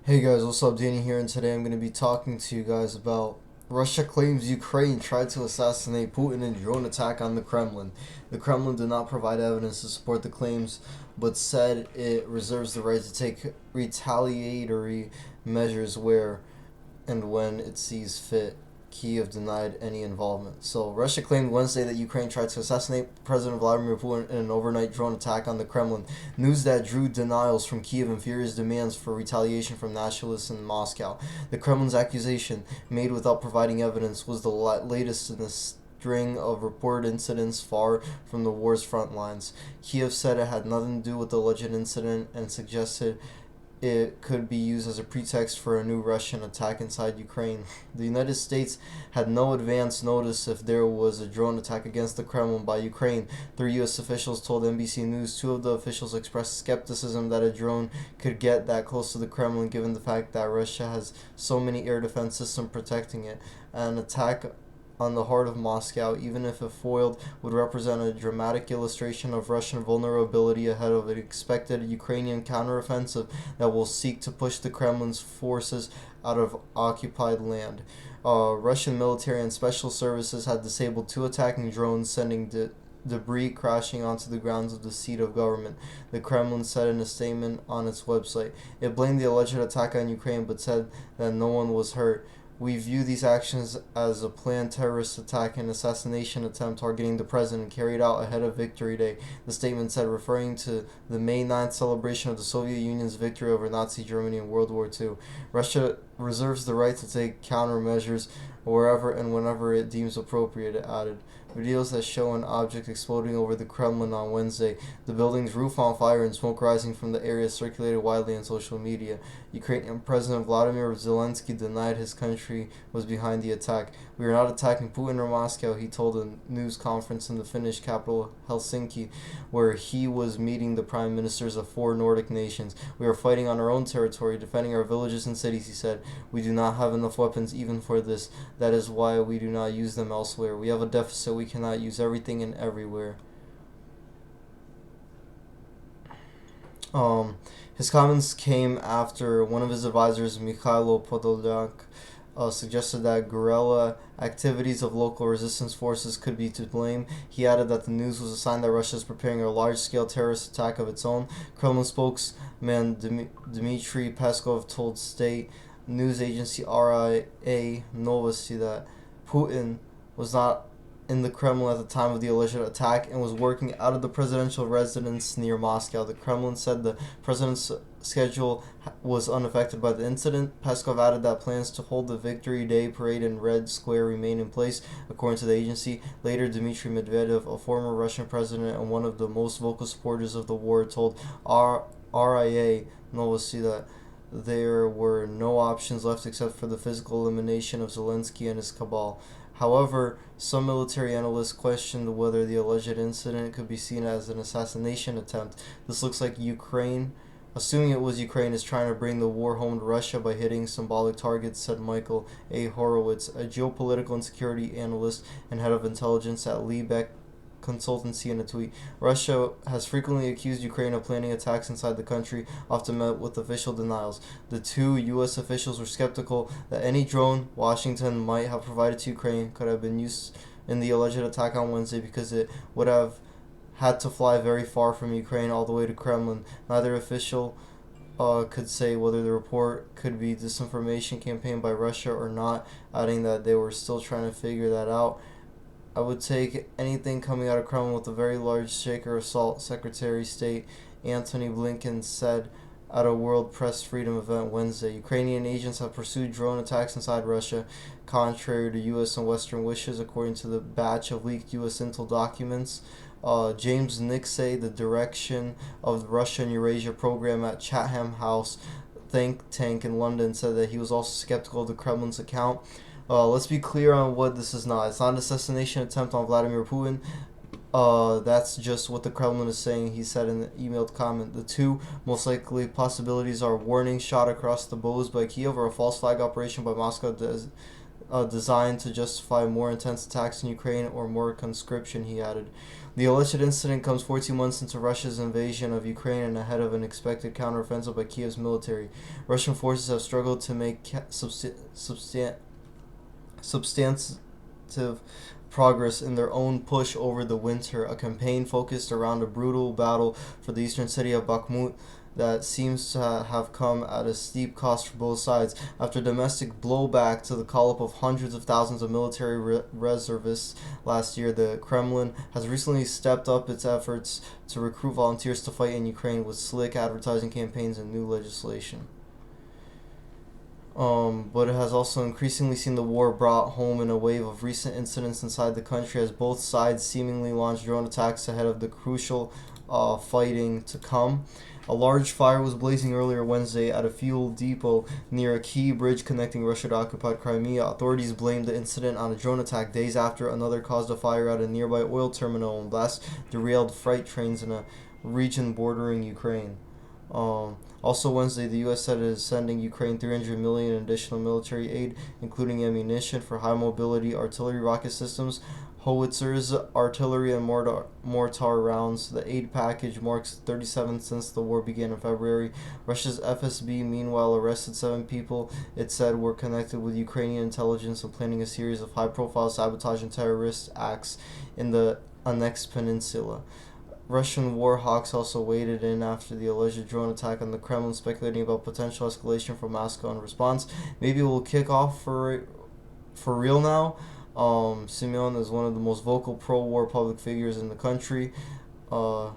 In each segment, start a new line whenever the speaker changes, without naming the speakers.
Hey guys, what's up? Danny here, and today I'm going to be talking to you guys about Russia claims Ukraine tried to assassinate Putin in drone attack on the Kremlin. The Kremlin did not provide evidence to support the claims, but said it reserves the right to take retaliatory measures where and when it sees fit. Kiev denied any involvement. So, Russia claimed Wednesday that Ukraine tried to assassinate President Vladimir Putin in an overnight drone attack on the Kremlin. News that drew denials from Kiev and furious demands for retaliation from nationalists in Moscow. The Kremlin's accusation, made without providing evidence, was the latest in a string of reported incidents far from the war's front lines. Kiev said it had nothing to do with the alleged incident and suggested it could be used as a pretext for a new Russian attack inside Ukraine. The United States had no advance notice if there was a drone attack against the Kremlin by Ukraine. Three U.S. officials told NBC News. Two of the officials expressed skepticism that a drone could get that close to the Kremlin, given the fact that Russia has so many air defense systems protecting it. An attack on the heart of Moscow, even if it foiled, would represent a dramatic illustration of Russian vulnerability ahead of an expected Ukrainian counteroffensive that will seek to push the Kremlin's forces out of occupied land. Russian military and special services had disabled two attacking drones, sending debris crashing onto the grounds of the seat of government, the Kremlin said in a statement on its website. It blamed the alleged attack on Ukraine but said that no one was hurt. We view these actions as a planned terrorist attack and assassination attempt targeting the president carried out ahead of Victory Day, the statement said, referring to the May 9th celebration of the Soviet Union's victory over Nazi Germany in World War II. Russia reserves the right to take countermeasures wherever and whenever it deems appropriate, it added. Videos that show an object exploding over the Kremlin on Wednesday, the building's roof on fire and smoke rising from the area, circulated widely on social media. Ukrainian President Vladimir Zelensky denied his country was behind the attack. We are not attacking Putin or Moscow, he told a news conference in the Finnish capital Helsinki, where he was meeting the prime ministers of four Nordic nations. We are fighting on our own territory, defending our villages and cities, he said. We do not have enough weapons even for this. That is why we do not use them elsewhere. We have a deficit. We cannot use everything and everywhere. His comments came after one of his advisors, Mikhailo Podolyak, suggested that guerrilla activities of local resistance forces could be to blame. He added that the news was a sign that Russia is preparing a large-scale terrorist attack of its own. Kremlin spokesman Dmitry Peskov told state news agency RIA Novosti that Putin was not in the Kremlin at the time of the alleged attack and was working out of the presidential residence near Moscow. The Kremlin said the president's schedule was unaffected by the incident. Peskov added that plans to hold the Victory Day parade in Red Square remain in place, according to the agency. Later, Dmitry Medvedev, a former Russian president and one of the most vocal supporters of the war, told RIA Novosti that there were no options left except for the physical elimination of Zelensky and his cabal. However, some military analysts questioned whether the alleged incident could be seen as an assassination attempt. This looks like Ukraine, assuming it was Ukraine, is trying to bring the war home to Russia by hitting symbolic targets, said Michael A. Horowitz, a geopolitical and security analyst and head of intelligence at Liebeck Consultancy, in a tweet. Russia has frequently accused Ukraine of planning attacks inside the country, often met with official denials. The two U.S. officials were skeptical that any drone Washington might have provided to Ukraine could have been used in the alleged attack on Wednesday because it would have had to fly very far from Ukraine all the way to Kremlin. Neither official could say whether the report could be disinformation campaign by Russia or not, adding that they were still trying to figure that out. I would take anything coming out of Kremlin with a very large shaker of salt, Secretary of State Antony Blinken said at a World Press Freedom event Wednesday. Ukrainian agents have pursued drone attacks inside Russia, contrary to U.S. and Western wishes, according to the batch of leaked U.S. intel documents. James Nixey, the direction of the Russian Eurasia program at Chatham House think tank in London, said that he was also skeptical of the Kremlin's account. Let's be clear on what this is not. It's not an assassination attempt on Vladimir Putin. That's just what the Kremlin is saying, he said in the emailed comment. The two most likely possibilities are warning shot across the bows by Kiev or a false flag operation by Moscow designed to justify more intense attacks in Ukraine or more conscription, he added. The alleged incident comes 14 months into Russia's invasion of Ukraine and ahead of an expected counteroffensive by Kiev's military. Russian forces have struggled to make substantive progress in their own push over the winter, a campaign focused around a brutal battle for the eastern city of Bakhmut that seems to have come at a steep cost for both sides. After domestic blowback to the call-up of hundreds of thousands of military reservists last year, the Kremlin has recently stepped up its efforts to recruit volunteers to fight in Ukraine with slick advertising campaigns and new legislation. But it has also increasingly seen the war brought home in a wave of recent incidents inside the country as both sides seemingly launched drone attacks ahead of the crucial fighting to come. A large fire was blazing earlier Wednesday at a fuel depot near a key bridge connecting Russia to occupied Crimea. Authorities blamed the incident on a drone attack days after another caused a fire at a nearby oil terminal and blast derailed freight trains in a region bordering Ukraine. Also Wednesday, the U.S. said it is sending Ukraine $300 million in additional military aid, including ammunition for high-mobility artillery rocket systems, howitzers, artillery, and mortar rounds. The aid package marks the 37th since the war began in February. Russia's FSB, meanwhile, arrested 7 people it said were connected with Ukrainian intelligence and planning a series of high-profile sabotage and terrorist acts in the annexed peninsula. Russian war hawks also waded in after the alleged drone attack on the Kremlin, speculating about potential escalation from Moscow in response. Maybe we'll kick off for real now. Simeon is one of the most vocal pro-war public figures in the country. Vyacheslav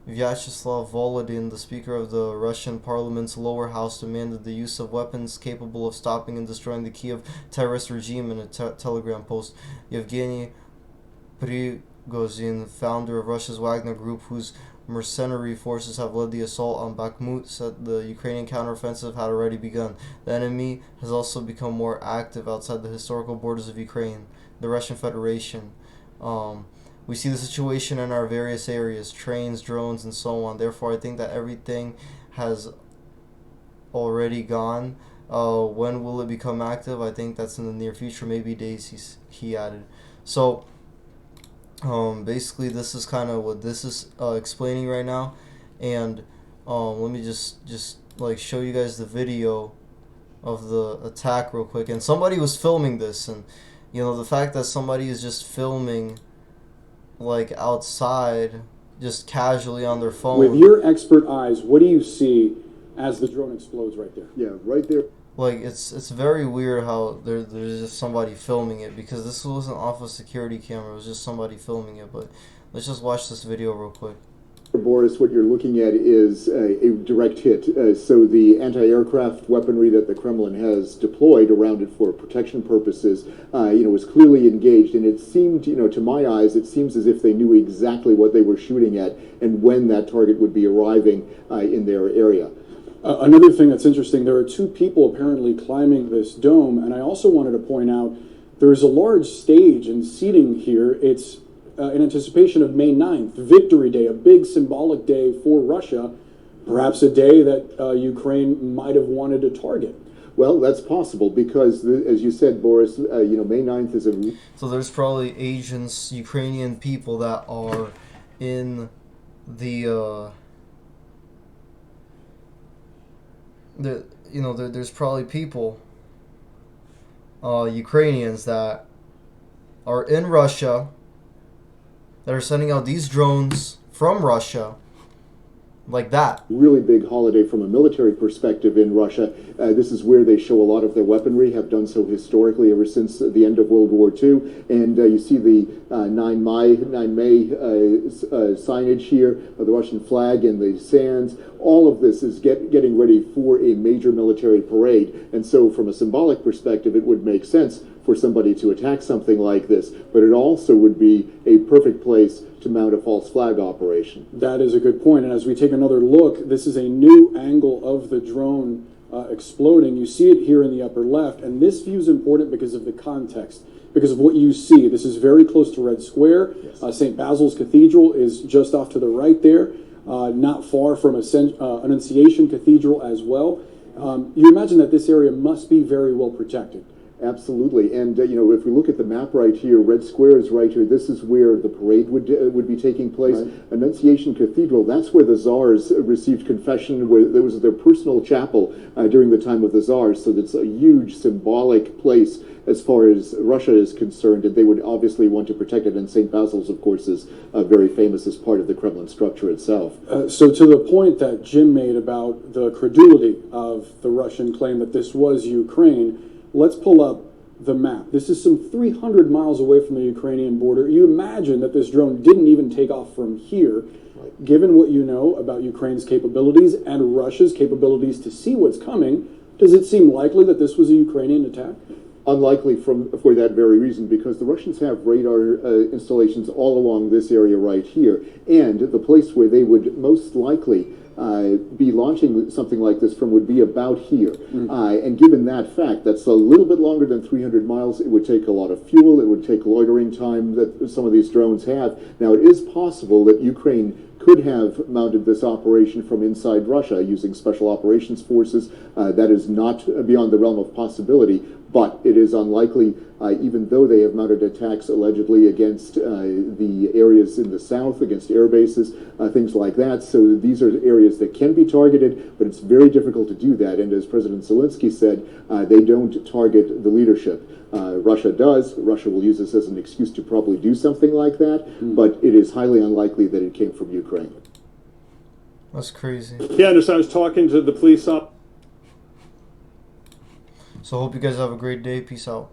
Volodin, the Speaker of the Russian Parliament's lower house, demanded the use of weapons capable of stopping and destroying the Kiev terrorist regime in a Telegram post. Yevgeny Prigozhin, founder of Russia's Wagner Group, whose mercenary forces have led the assault on Bakhmut, said the Ukrainian counteroffensive had already begun. The enemy has also become more active outside the historical borders of Ukraine, the Russian Federation. We see the situation in our various areas, trains, drones, and so on. Therefore, I think that everything has already gone. When will it become active? I think that's in the near future, maybe days, he added. So, basically this is kind of what this is explaining right now, and let me just like show you guys the video of the attack real quick. And somebody was filming this, and you know, the fact that somebody is just filming like outside just casually on their phone.
With your expert eyes, what do you see as the drone explodes right there?
Yeah, right there.
Like, it's very weird how there's just somebody filming it, because this wasn't off a security camera, it was just somebody filming it. But let's just watch this video real quick.
Boris, what you're looking at is a direct hit. So the anti-aircraft weaponry that the Kremlin has deployed around it for protection purposes, was clearly engaged. And it seemed, to my eyes, it seems as if they knew exactly what they were shooting at and when that target would be arriving in their area.
Another thing that's interesting, there are 2 people apparently climbing this dome, and I also wanted to point out there's a large stage and seating here. It's in anticipation of May 9th, Victory Day, a big symbolic day for Russia, perhaps a day that Ukraine might have wanted to target.
Well, that's possible because, as you said, Boris, May 9th is a...
So there's probably Asians, Ukrainian people that are in there's probably people, Ukrainians that are in Russia that are sending out these drones from Russia like that.
Really big holiday from a military perspective in Russia. This is where they show a lot of their weaponry, have done so historically ever since the end of World War II. And you see the 9 May signage here of the Russian flag and the sands. All of this is getting ready for a major military parade. And so from a symbolic perspective, it would make sense for somebody to attack something like this. But it also would be a perfect place to mount a false flag operation.
That is a good point. And as we take another look, this is a new angle of the drone exploding. You see it here in the upper left, and this view is important because of the context, because of what you see. This is very close to Red Square. Yes. St. Basil's Cathedral is just off to the right there, not far from Annunciation Cathedral as well. You imagine that this area must be very well protected.
Absolutely, and if we look at the map right here, Red Square is right here. This is where the parade would be taking place.
Right.
Annunciation Cathedral, that's where the Tsars received confession, where there was their personal chapel during the time of the Tsars. So that's a huge symbolic place as far as Russia is concerned, and they would obviously want to protect it. And St. Basil's, of course, is very famous as part of the Kremlin structure itself.
So to the point that Jim made about the credulity of the Russian claim that this was Ukraine, let's pull up the map. This is some 300 miles away from the Ukrainian border. You imagine that this drone didn't even take off from here. Right. Given what you know about Ukraine's capabilities and Russia's capabilities to see what's coming, does it seem likely that this was a Ukrainian attack?
Unlikely for that very reason, because the Russians have radar installations all along this area right here, and the place where they would most likely be launching something like this from would be about here. And given that fact, that's a little bit longer than 300 miles. It would take a lot of fuel. It would take loitering time that some of these drones have. Now, it is possible that Ukraine could have mounted this operation from inside Russia using special operations forces. That is not beyond the realm of possibility, but it is unlikely, even though they have mounted attacks allegedly against the areas in the south, against air bases, things like that. So these are areas that can be targeted, but it's very difficult to do that. And as President Zelensky said, they don't target the leadership. Russia does. Russia will use this as an excuse to probably do something like that, but it is highly unlikely that it came from Ukraine.
That's crazy.
Yeah, and as I was talking to the police up.
So hope you guys have a great day. Peace out.